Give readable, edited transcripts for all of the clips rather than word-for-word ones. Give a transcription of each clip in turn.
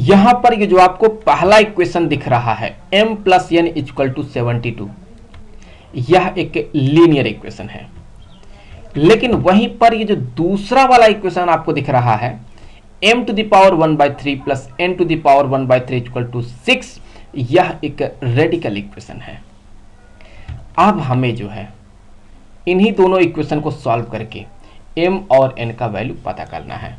यहां पर ये जो आपको पहला इक्वेशन दिख रहा है m plus n equal to 72, यह एक लीनियर इक्वेशन है। लेकिन वहीं पर ये जो दूसरा वाला इक्वेशन आपको दिख रहा है m to the power 1/3 plus n to the power 1/3 equal to 6, यह एक रेडिकल इक्वेशन है। अब हमें जो है इन्हीं दोनों इक्वेशन को सॉल्व करके m और n का वैल्यू पता करना है।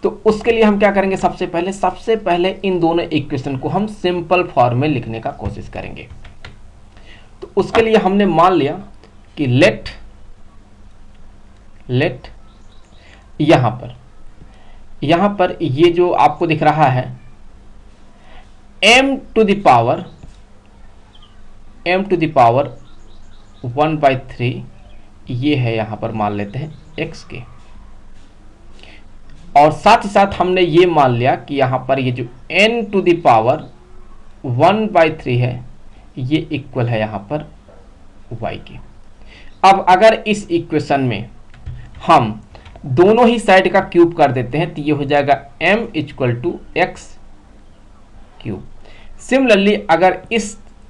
तो उसके लिए हम क्या करेंगे, सबसे पहले इन दोनों इक्वेशन को हम सिंपल फॉर्म में लिखने का कोशिश करेंगे। तो उसके लिए हमने मान लिया कि लेट यहां पर ये जो आपको दिख रहा है m टू द पावर 1/3, ये है यहां पर मान लेते हैं x के, और साथ ही साथ हमने ये मान लिया कि यहां पर ये जो n टू द पावर 1/3 है, ये इक्वल है यहां पर y के। अब अगर इस इक्वेशन में हम दोनों ही साइड का क्यूब कर देते हैं तो ये हो जाएगा m equal to X cube. Similarly अगर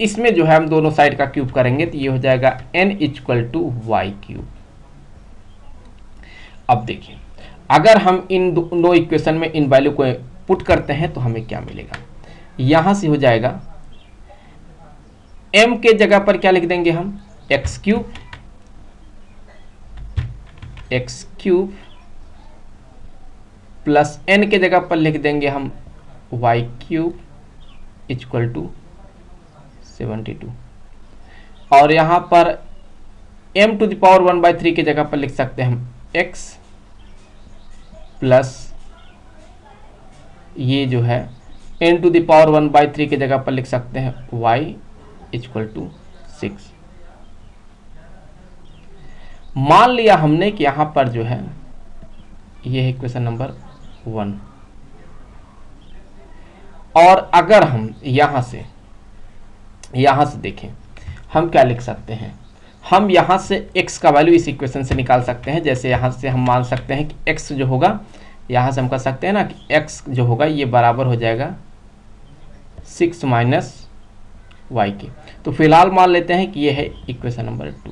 इसमें जो है हम दोनों साइड का क्यूब करेंगे तो ये हो जाएगा n equal to Y cube. अब देखिए, अगर हम इन दोनों इक्वेशन में इन वैल्यू को पुट करते हैं तो हमें क्या मिलेगा, यहां से हो जाएगा m के जगह पर क्या लिख देंगे हम एक्स क्यूब प्लस n के जगह पर लिख देंगे हम वाई क्यूब इक्वल टू 72, और यहां पर m टू द पावर 1/3 के जगह पर लिख सकते हैं हम x प्लस ये जो है n टू द पावर 1/3 के जगह पर लिख सकते हैं y इक्वल टू 6। मान लिया हमने कि यहां पर जो है ये है इक्वेशन नंबर 1, और अगर हम यहां से देखें हम क्या लिख सकते हैं, हम यहां से x का वैल्यू इस इक्वेशन से निकाल सकते हैं। जैसे यहां से हम मान सकते हैं कि x जो होगा, यहां से हम कर सकते हैं ना कि x जो होगा ये बराबर हो जाएगा 6 माइनस वाई के। तो फिलहाल मान लेते हैं कि ये है इक्वेशन नंबर 2।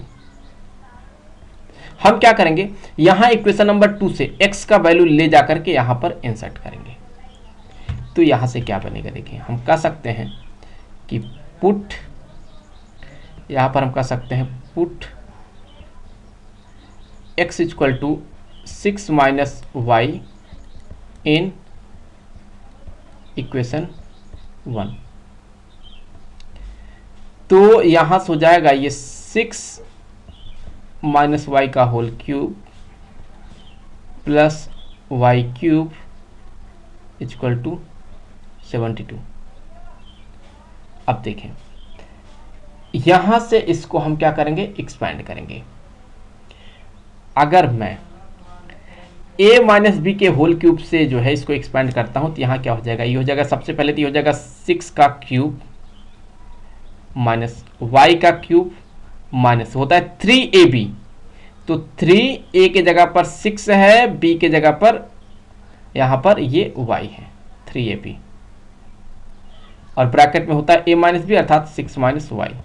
हम क्या करेंगे, यहां इक्वेशन नंबर 2 से x का वैल्यू ले जाकर के यहां पर इंसर्ट करेंगे। तो यहां से क्या बनेगा, देखिए हम कह सकते हैं कि पुट, यहां पर हम कह सकते हैं put x equal to 6 minus Y in equation 1। तो यहां से हो जाएगा ये 6 माइनस वाई का whole cube plus Y cube equal to 72। अब देखें, यहां से इसको हम क्या करेंगे, एक्सपैंड करेंगे। अगर मैं a माइनस बी के होल क्यूब से जो है इसको एक्सपैंड करता हूं तो यहां क्या हो जाएगा, ये हो जाएगा सबसे पहले तो ये हो जाएगा 6 का क्यूब माइनस y का क्यूब माइनस होता है 3ab। तो 3a के जगह पर 6 है, b के जगह पर यहां पर ये y है 3ab, और ब्रैकेट में होता है a माइनस बी अर्थात 6 माइनस वाई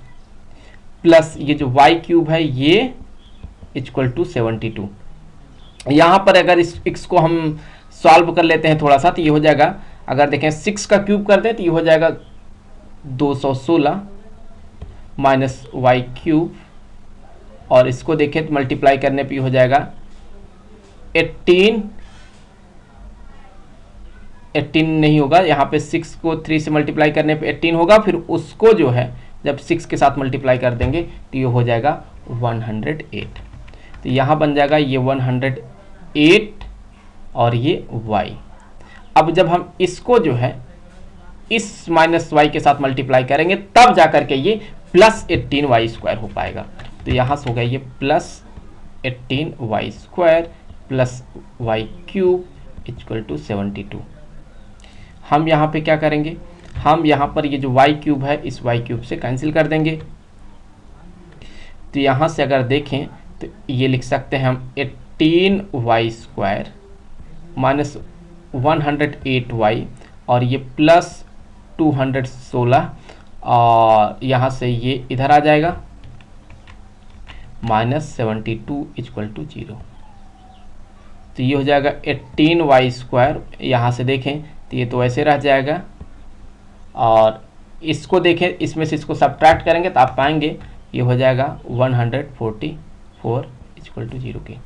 प्लस ये जो y क्यूब है ये इक्वल टू 72। यहां पर अगर इस x को हम सॉल्व कर लेते हैं थोड़ा सा तो ये हो जाएगा, अगर देखें 6 का क्यूब कर दें तो ये हो जाएगा 216 माइनस वाई क्यूब, और इसको देखें तो मल्टीप्लाई करने पे हो जाएगा 18 नहीं होगा, यहाँ पे 6 को 3 से मल्टीप्लाई करने पे 18 होगा, फिर उसको जो है जब 6 के साथ मल्टीप्लाई कर देंगे तो ये हो जाएगा 108। तो यहाँ बन जाएगा ये 108 और ये y। अब जब हम इसको जो है इस माइनस वाई के साथ मल्टीप्लाई करेंगे तब जाकर के ये प्लस 18 y² हो पाएगा। तो यहाँ से हो गया ये plus 18 y² plus Y cube equal to 72। हम यहाँ पे क्या करेंगे, हम यहाँ पर ये जो y क्यूब है इस y क्यूब से कैंसिल कर देंगे। तो यहाँ से अगर देखें तो ये लिख सकते हैं हम 18y² माइनस 108y, और ये प्लस 216 और यहाँ से ये इधर आ जाएगा -72 इक्वल टू 0। तो ये हो जाएगा 18y²। यहाँ से देखें तो ये तो ऐसे रह जाएगा और इसको देखें, इसमें से इसको सब्ट्रैक्ट करेंगे तो आप पाएंगे ये हो जाएगा 144 इक्वल टू 0 के।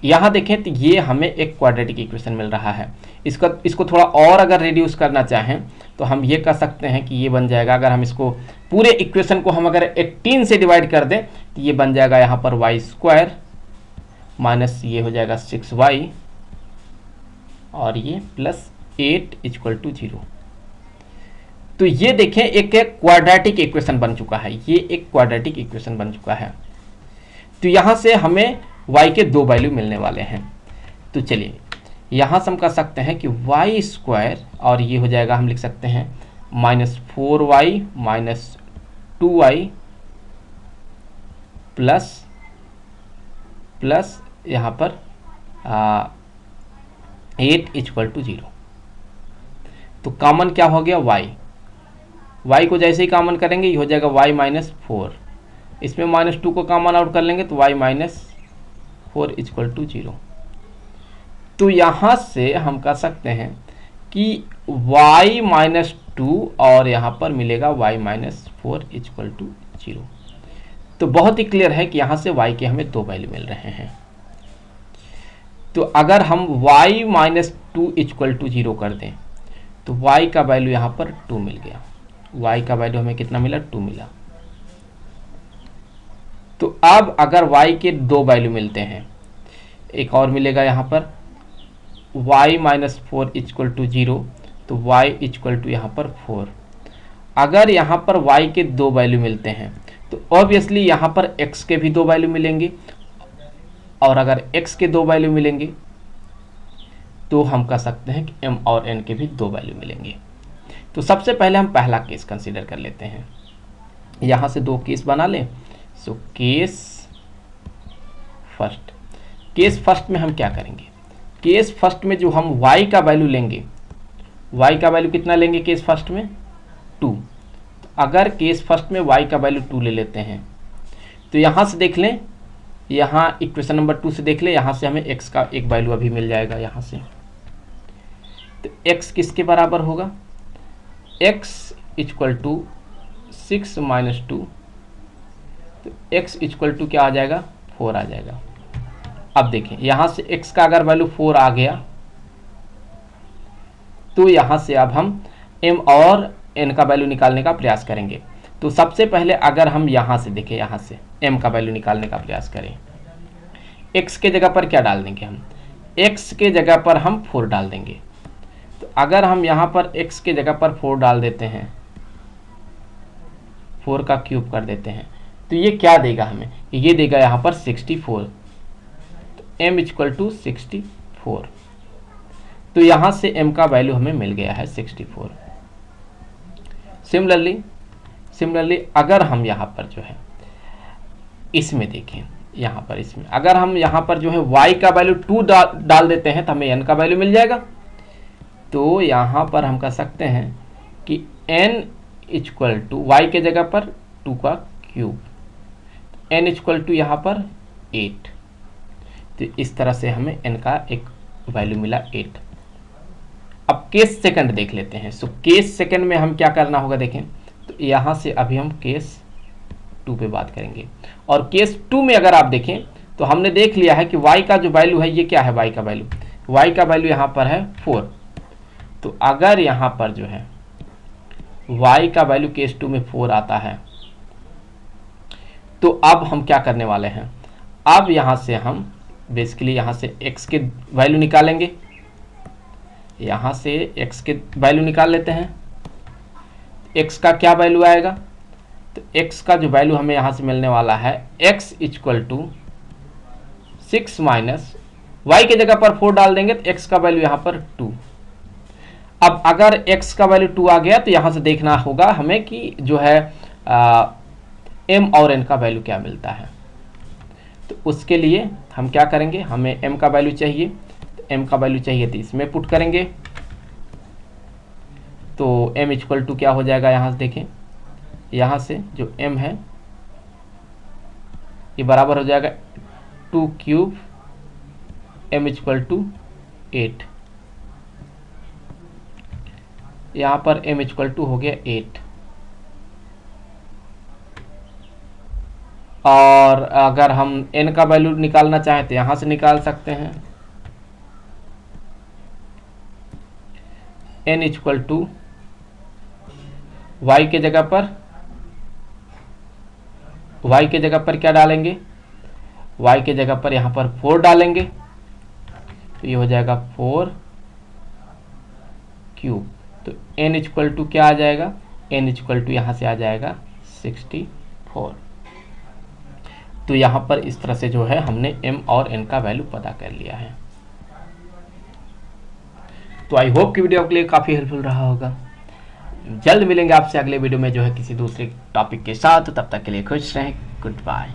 यहाँ देखें तो ये हमें एक क्वाड्रेटिक इक्वेशन मिल रहा है। इसको थोड़ा और अगर रिड्यूस करना चाहें तो हम ये कर सकते हैं कि ये बन जाएगा, अगर हम इसको पूरे इक्वेशन को हम अगर 18 से डिवाइड कर दें तो ये बन जाएगा यहाँ पर y² माइनस ये हो जाएगा 6y और ये +8 इक्वल टू 0। तो ये देखें एक क्वाड्रेटिक इक्वेशन बन चुका है, ये एक क्वाड्रेटिक इक्वेशन बन चुका है। तो यहाँ से हमें y के 2 वैल्यू मिलने वाले हैं। तो चलिए यहाँ से हम कर सकते हैं कि y² और ये हो जाएगा, हम लिख सकते हैं -4y माइनस 2y प्लस यहाँ पर 8 इक्वल टू 0। तो कॉमन क्या हो गया y को जैसे ही कॉमन करेंगे ये हो जाएगा y -4, इसमें -2 को कॉमन आउट कर लेंगे तो y -4 इक्वल टू 0। तो यहाँ से हम कह सकते हैं कि y -2 और यहाँ पर मिलेगा y -4 इक्वल टू 0। तो बहुत ही क्लियर है कि यहाँ से y के हमें 2 वैल्यू मिल रहे हैं। तो अगर हम y -2 इक्वल टू 0 कर दें तो y का वैल्यू यहाँ पर 2 मिल गया। y का वैल्यू हमें कितना मिला? 2 मिला। तो अब अगर y के 2 वैल्यू मिलते हैं, एक और मिलेगा यहाँ पर y -4 इक्वल टू 0, तो y इक्वल टू यहाँ पर 4। अगर यहाँ पर y के 2 वैल्यू मिलते हैं तो ऑब्वियसली यहाँ पर x के भी 2 वैल्यू मिलेंगे, और अगर x के 2 वैल्यू मिलेंगे तो हम कह सकते हैं कि m और n के भी 2 वैल्यू मिलेंगे। तो सबसे पहले हम पहला केस कंसीडर कर लेते हैं। यहाँ से 2 केस बना लें। सो केस फर्स्ट में हम क्या करेंगे? केस फर्स्ट में जो हम y का वैल्यू लेंगे, y का वैल्यू कितना लेंगे केस फर्स्ट में? 2। तो अगर केस फर्स्ट में y का वैल्यू 2 ले लेते हैं तो यहाँ से देख लें, यहाँ इक्वेशन नंबर 2 से देख लें, यहाँ से हमें x का एक वैल्यू अभी मिल जाएगा यहाँ से। तो x किसके बराबर होगा? x इक्वल टू 6 माइनस 2, तो x इक्वल टू क्या आ जाएगा? 4 आ जाएगा। अब देखें यहाँ से x का अगर वैल्यू 4 आ गया तो यहाँ से अब हम m और n का वैल्यू निकालने का प्रयास करेंगे। तो सबसे पहले अगर हम यहाँ से देखें, यहाँ से m का वैल्यू निकालने का प्रयास करें, x के जगह पर क्या डाल देंगे? हम x के जगह पर हम 4 डाल देंगे। तो अगर हम यहाँ पर x के जगह पर 4 डाल देते हैं, 4 का क्यूब कर देते हैं, तो ये क्या देगा हमें? ये देगा यहाँ पर 64। तो m इक्वल टू 64। तो यहाँ से m का वैल्यू हमें मिल गया है 64। सिमिलरली अगर हम यहाँ पर जो है इसमें देखें, यहाँ पर इसमें अगर हम यहाँ पर जो है y का वैल्यू 2 डाल देते हैं तो हमें n का वैल्यू मिल जाएगा। तो यहाँ पर हम कह सकते हैं कि n इक्वल टू y के जगह पर 2 का क्यूब, n इक्वल टू यहाँ पर 8। तो इस तरह से हमें n का एक वैल्यू मिला 8। अब केस सेकंड देख लेते हैं। सो केस सेकंड में हम क्या करना होगा देखें, तो यहाँ से अभी हम केस 2 पे बात करेंगे। और केस 2 में अगर आप देखें तो हमने देख लिया है कि y का जो वैल्यू है, ये क्या है? y का वैल्यू यहाँ पर है 4। तो अगर यहाँ पर जो है y का वैल्यू केस 2 में 4 आता है तो अब हम क्या करने वाले हैं? अब यहाँ से हम बेसिकली यहाँ से x के वैल्यू निकालेंगे। यहाँ से x के वैल्यू निकाल लेते हैं। x का क्या वैल्यू आएगा? तो x का जो वैल्यू हमें यहाँ से मिलने वाला है, x equal to 6 minus y के जगह पर 4 डाल देंगे तो x का वैल्यू यहाँ पर 2। अब अगर x का वैल्यू 2 आ गया तो यहाँ से देखना होगा हमें कि जो है m और n का वैल्यू क्या मिलता है। तो उसके लिए हम क्या करेंगे? हमें m का वैल्यू चाहिए, तो m का वैल्यू चाहिए तो इसमें पुट करेंगे। तो m इक्वल टू क्या हो जाएगा, यहाँ से देखें, यहाँ से जो m है ये बराबर हो जाएगा 2 क्यूब m इक्वल टू 8। यहाँ पर m इक्वल टू हो गया 8। और अगर हम n का वैल्यू निकालना चाहें तो यहाँ से निकाल सकते हैं। n इक्वल टू y के जगह पर क्या डालेंगे, y के जगह पर यहाँ पर 4 डालेंगे, तो ये हो जाएगा 4 क्यूब। तो n इक्वल टू क्या आ जाएगा, n इक्वल टू यहाँ से आ जाएगा 64। तो यहाँ पर इस तरह से जो है हमने m और n का वैल्यू पता कर लिया है। तो आई होप कि वीडियो आपके लिए काफ़ी हेल्पफुल रहा होगा। जल्द मिलेंगे आपसे अगले वीडियो में जो है किसी दूसरे टॉपिक के साथ। तब तक के लिए खुश रहें। Good bye.